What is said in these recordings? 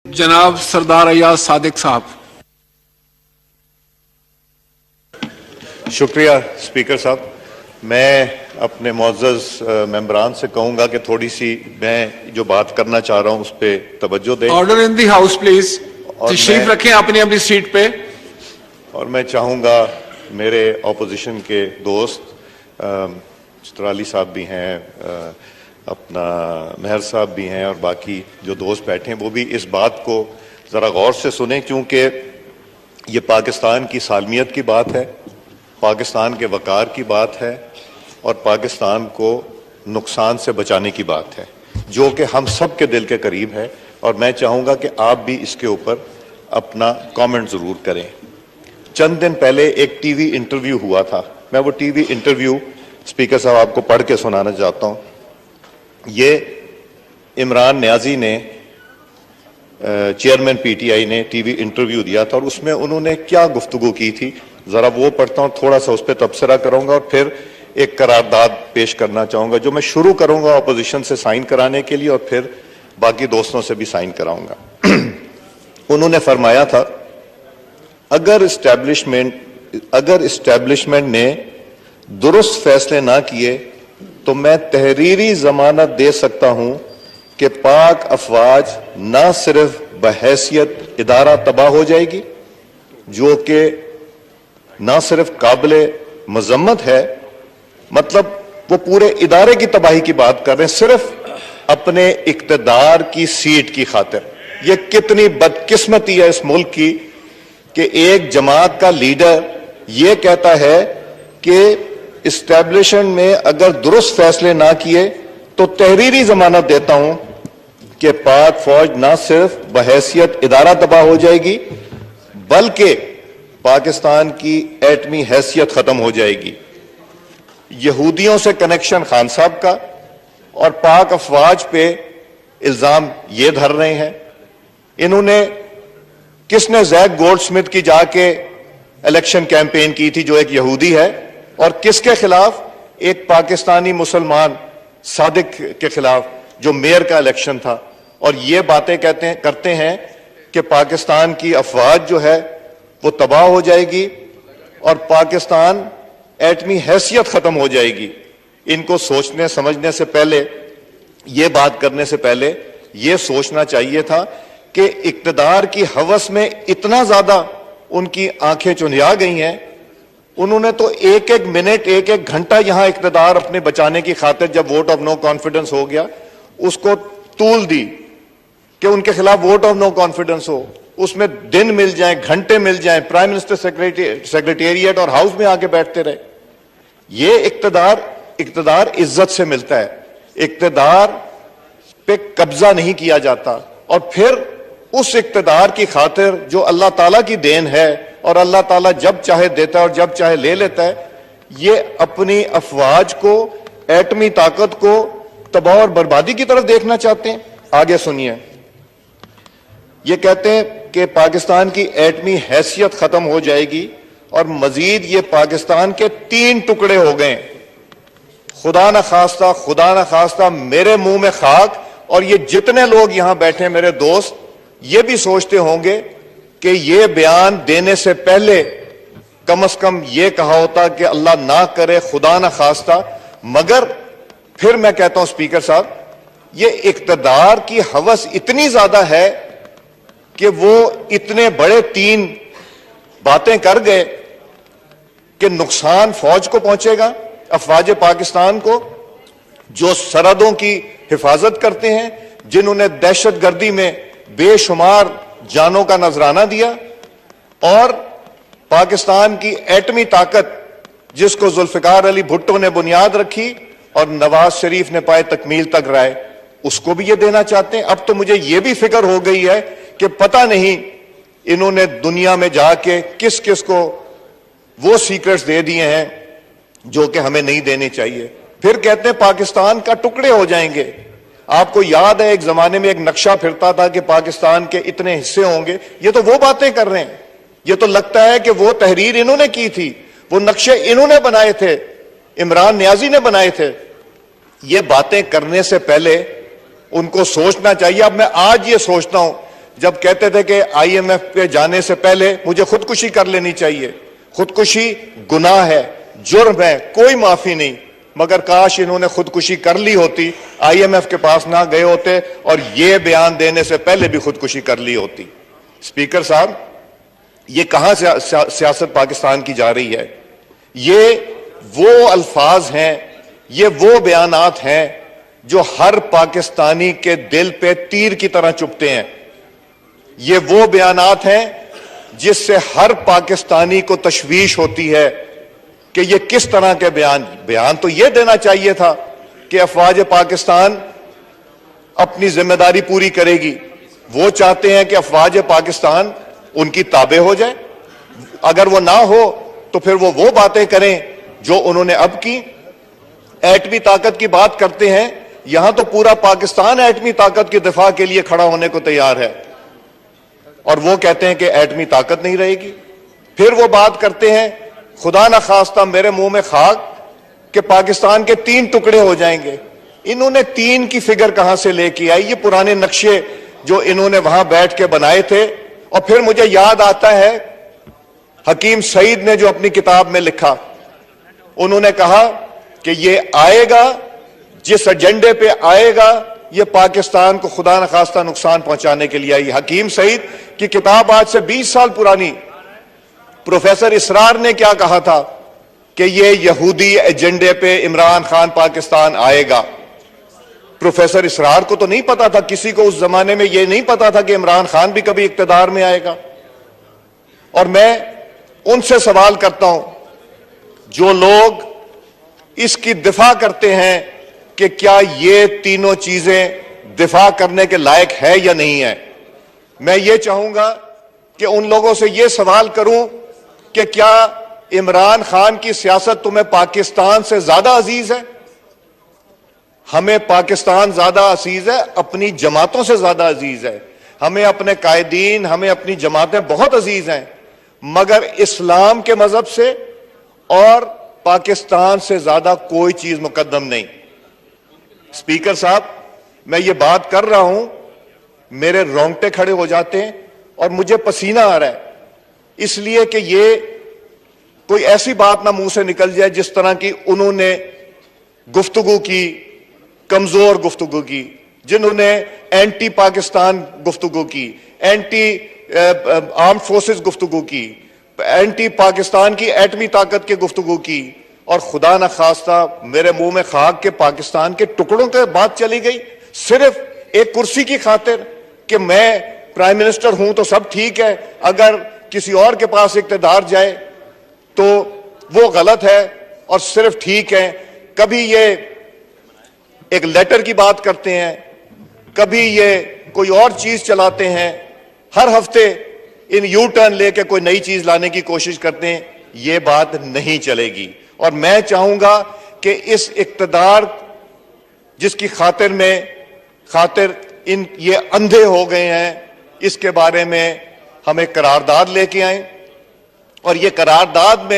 जनाब सरदार अयाज सादिक साहब। शुक्रिया स्पीकर साहब। मैं अपने मुअज़्ज़ज़ मेंबरान से कहूँगा कि थोड़ी सी मैं जो बात करना चाह रहा हूँ उस पर तवज्जो दें। Order in the house please. तशरीफ रखें अपनी अपनी सीट पे। और मैं चाहूँगा मेरे ऑपोजिशन के दोस्त चित्राली साहब भी हैं, अपना मेहर साहब भी हैं, और बाकी जो दोस्त बैठे हैं वो भी इस बात को ज़रा गौर से सुने, क्योंकि ये पाकिस्तान की सालमियत की बात है, पाकिस्तान के वक़ार की बात है और पाकिस्तान को नुकसान से बचाने की बात है, जो कि हम सब के दिल के करीब है। और मैं चाहूँगा कि आप भी इसके ऊपर अपना कमेंट ज़रूर करें। चंद दिन पहले एक टीवी इंटरव्यू हुआ था, मैं वो टीवी इंटरव्यू स्पीकर साहब आपको पढ़ के सुनाना चाहता हूँ। ये इमरान न्याजी ने, चेयरमैन पीटीआई ने टीवी इंटरव्यू दिया था और उसमें उन्होंने क्या गुफ्तगू की थी, ज़रा वो पढ़ता हूँ, थोड़ा सा उस पर तबसरा करूँगा और फिर एक करारदाद पेश करना चाहूँगा जो मैं शुरू करूँगा अपोजिशन से साइन कराने के लिए और फिर बाकी दोस्तों से भी साइन कराऊँगा। उन्होंने फरमाया था, अगर इस्टेब्लिशमेंट ने दुरुस्त फैसले ना किए तो मैं तहरीरी जमानत दे सकता हूं कि पाक अफवाज ना सिर्फ बहैसियत इदारा तबाह हो जाएगी, जो कि ना सिर्फ काबिले मजम्मत है, मतलब वो पूरे इदारे की तबाही की बात कर रहे हैं सिर्फ अपने इक्तदार की सीट की खातिर। ये कितनी बदकिस्मती है इस मुल्क की कि एक जमात का लीडर ये कहता है कि इस्टेब्लिशमेंट में अगर दुरुस्त फैसले ना किए तो तहरीरी जमानत देता हूं कि पाक फौज ना सिर्फ बहैसियत इदारा तबाह हो जाएगी बल्कि पाकिस्तान की एटमी हैसियत खत्म हो जाएगी। यहूदियों से कनेक्शन खान साहब का और पाक अफवाज पे इल्जाम ये धर रहे हैं। इन्होंने किसने जैक गोल्डस्मिथ की जाके इलेक्शन कैंपेन की थी जो एक यहूदी है, और किसके खिलाफ, एक पाकिस्तानी मुसलमान सादिक के खिलाफ जो मेयर का इलेक्शन था। और ये बातें करते हैं कि पाकिस्तान की अफवाज जो है वो तबाह हो जाएगी और पाकिस्तान एटमी हैसियत खत्म हो जाएगी। इनको सोचने समझने से पहले, ये बात करने से पहले ये सोचना चाहिए था कि इक्तदार की हवस में इतना ज्यादा उनकी आंखें चुंधिया गई हैं, उन्होंने तो एक एक मिनट एक एक घंटा यहां इक्तदार अपने बचाने की खातिर, जब वोट ऑफ नो कॉन्फिडेंस हो गया, उसको तूल दी कि उनके खिलाफ वोट ऑफ नो कॉन्फिडेंस हो, उसमें दिन मिल जाए, घंटे मिल जाए, प्राइम मिनिस्टर सेक्रेटेरिएट और हाउस में आके बैठते रहे। ये इक्तदार इज्जत से मिलता है, इक्तदार पे कब्जा नहीं किया जाता। और फिर उस इक्तदार की खातिर जो अल्लाह ताला की देन है और अल्लाह ताला जब चाहे देता है और जब चाहे ले लेता है, ये अपनी अफवाज को, एटमी ताकत को तबाह और बर्बादी की तरफ देखना चाहते हैं। आगे सुनिए, ये कहते हैं कि पाकिस्तान की एटमी हैसियत खत्म हो जाएगी और मजीद ये पाकिस्तान के 3 टुकड़े हो गए। खुदा न खास्ता मेरे मुंह में खाक। और ये जितने लोग यहां बैठे मेरे दोस्त, ये भी सोचते होंगे कि ये बयान देने से पहले कम से कम ये कहा होता कि अल्लाह ना करे, खुदा ना खास्ता। मगर फिर मैं कहता हूं स्पीकर साहब, ये इक्तदार की हवस इतनी ज्यादा है कि वो इतने बड़े 3 बातें कर गए कि नुकसान फौज को पहुंचेगा, अफवाज पाकिस्तान को, जो सरहदों की हिफाजत करते हैं, जिन्होंने दहशतगर्दी में बेशुमार जानों का नजराना दिया, और पाकिस्तान की एटमी ताकत जिसको जुल्फिकार अली भुट्टो ने बुनियाद रखी और नवाज शरीफ ने पाए तकमील तक राय, उसको भी ये देना चाहते हैं। अब तो मुझे ये भी फिक्र हो गई है कि पता नहीं इन्होंने दुनिया में जाके किस किस को वो सीक्रेट्स दे दिए हैं जो कि हमें नहीं देने चाहिए। फिर कहते हैं पाकिस्तान का टुकड़े हो जाएंगे। आपको याद है एक जमाने में एक नक्शा फिरता था कि पाकिस्तान के इतने हिस्से होंगे। ये तो वो बातें कर रहे हैं। ये तो लगता है कि वो तहरीर इन्होंने की थी, वो नक्शे इन्होंने बनाए थे, इमरान न्याजी ने बनाए थे। ये बातें करने से पहले उनको सोचना चाहिए। अब मैं आज ये सोचता हूं جب کہتے تھے کہ آئی ایم ایف پہ جانے سے پہلے مجھے خودکشی کر لینی چاہیے. خودکشی گناہ ہے, جرم ہے, کوئی معافی نہیں. مگر کاش انہوں نے خودکشی کر لی ہوتی, آئی ایم ایف کے پاس نہ گئے ہوتے اور یہ بیان دینے سے پہلے بھی خودکشی کر لی ہوتی. اسپیکر صاحب, یہ کہاں سے سیاست پاکستان کی جا رہی ہے؟ یہ وہ الفاظ ہیں, یہ وہ بیانات ہیں جو ہر پاکستانی کے دل پہ تیر کی طرح چبھتے ہیں. یہ وہ بیانات ہیں جس سے ہر پاکستانی کو تشویش ہوتی ہے کہ یہ کس طرح کے بیان تو یہ دینا چاہیے تھا کہ افواج پاکستان اپنی ذمہ داری پوری کرے گی. وہ چاہتے ہیں کہ افواج پاکستان ان کی تابع ہو جائے. اگر وہ نہ ہو تو پھر وہ باتیں کریں جو انہوں نے اب کی. ایٹمی طاقت کی بات کرتے ہیں, یہاں تو پورا پاکستان ایٹمی طاقت کی دفاع کے لیے کھڑا ہونے کو تیار ہے, اور وہ کہتے ہیں کہ ایٹمی طاقت نہیں رہے گی. پھر وہ بات کرتے ہیں, خدا نہ خواستہ میرے منہ میں خاک, کہ پاکستان کے 3 ٹکڑے ہو جائیں گے. انہوں نے 3 کی فگر کہاں سے لے کے آئی؟ یہ پرانے نقشے جو انہوں نے وہاں بیٹھ کے بنائے تھے. اور پھر مجھے یاد آتا ہے حکیم سعید نے جو اپنی کتاب میں لکھا, انہوں نے کہا کہ یہ آئے گا, جس ایجنڈے پہ آئے گا یہ پاکستان کو خدا نخواستہ نقصان پہنچانے کے لیے آئی. حکیم سعید کی کتاب آج سے 20 سال پرانی. پروفیسر اسرار نے کیا کہا تھا کہ یہ یہودی ایجنڈے پہ عمران خان پاکستان آئے گا. پروفیسر اسرار کو تو نہیں پتا تھا, کسی کو اس زمانے میں یہ نہیں پتا تھا کہ عمران خان بھی کبھی اقتدار میں آئے گا. اور میں ان سے سوال کرتا ہوں جو لوگ اس کی دفاع کرتے ہیں کہ کیا یہ تینوں چیزیں دفاع کرنے کے لائق ہے یا نہیں ہے. میں یہ چاہوں گا کہ ان لوگوں سے یہ سوال کروں کہ کیا عمران خان کی سیاست تمہیں پاکستان سے زیادہ عزیز ہے؟ ہمیں پاکستان زیادہ عزیز ہے, اپنی جماعتوں سے زیادہ عزیز ہے. ہمیں اپنے قائدین, ہمیں اپنی جماعتیں بہت عزیز ہیں, مگر اسلام کے مذہب سے اور پاکستان سے زیادہ کوئی چیز مقدم نہیں. اسپیکر صاحب, میں یہ بات کر رہا ہوں, میرے رونگٹے کھڑے ہو جاتے ہیں اور مجھے پسینہ آ رہا ہے, اس لیے کہ یہ کوئی ایسی بات نہ منہ سے نکل جائے جس طرح کی انہوں نے گفتگو کی, کمزور گفتگو کی, جنہوں نے اینٹی پاکستان گفتگو کی, اینٹی آرمڈ فورسز گفتگو کی, اینٹی پاکستان کی ایٹمی طاقت کی گفتگو کی, اور خدا نہ خواستہ میرے منہ میں خاک کے پاکستان کے ٹکڑوں کے بات چلی گئی صرف ایک کرسی کی خاطر کہ میں پرائم منسٹر ہوں تو سب ٹھیک ہے, اگر کسی اور کے پاس اقتدار جائے تو وہ غلط ہے اور صرف ٹھیک ہے. کبھی یہ ایک لیٹر کی بات کرتے ہیں, کبھی یہ کوئی اور چیز چلاتے ہیں, ہر ہفتے ان یو ٹرن لے کے کوئی نئی چیز لانے کی کوشش کرتے ہیں. یہ بات نہیں چلے گی. اور میں چاہوں گا کہ اس اقتدار جس کی خاطر یہ اندھے ہو گئے ہیں, اس کے بارے میں ہم ایک قرارداد لے کے آئیں, اور یہ قرارداد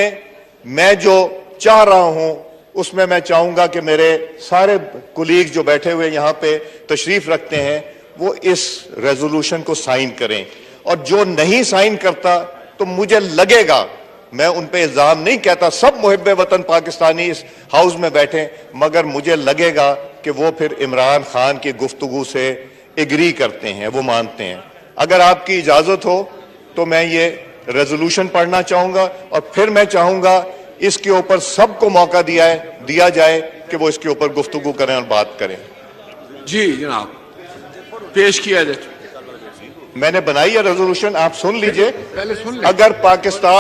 میں جو چاہ رہا ہوں اس میں میں چاہوں گا کہ میرے سارے کولیگ جو بیٹھے ہوئے یہاں پہ تشریف رکھتے ہیں وہ اس ریزولوشن کو سائن کریں, اور جو نہیں سائن کرتا تو مجھے لگے گا, میں ان پہ الزام نہیں کہتا, سب محب وطن پاکستانی اس ہاؤس میں بیٹھیں, مگر مجھے لگے گا کہ وہ پھر عمران خان کی گفتگو سے ایگری کرتے ہیں, وہ مانتے ہیں. اگر آپ کی اجازت ہو تو میں یہ ریزولوشن پڑھنا چاہوں گا, اور پھر میں چاہوں گا اس کے اوپر سب کو موقع دیا جائے کہ وہ اس کے اوپر گفتگو کریں اور بات کریں. جی جناب, پیش کیا جائے. میں نے بنائی ہے ریزولوشن, آپ سن لیجئے. پہلے سن لیں. اگر پاکستان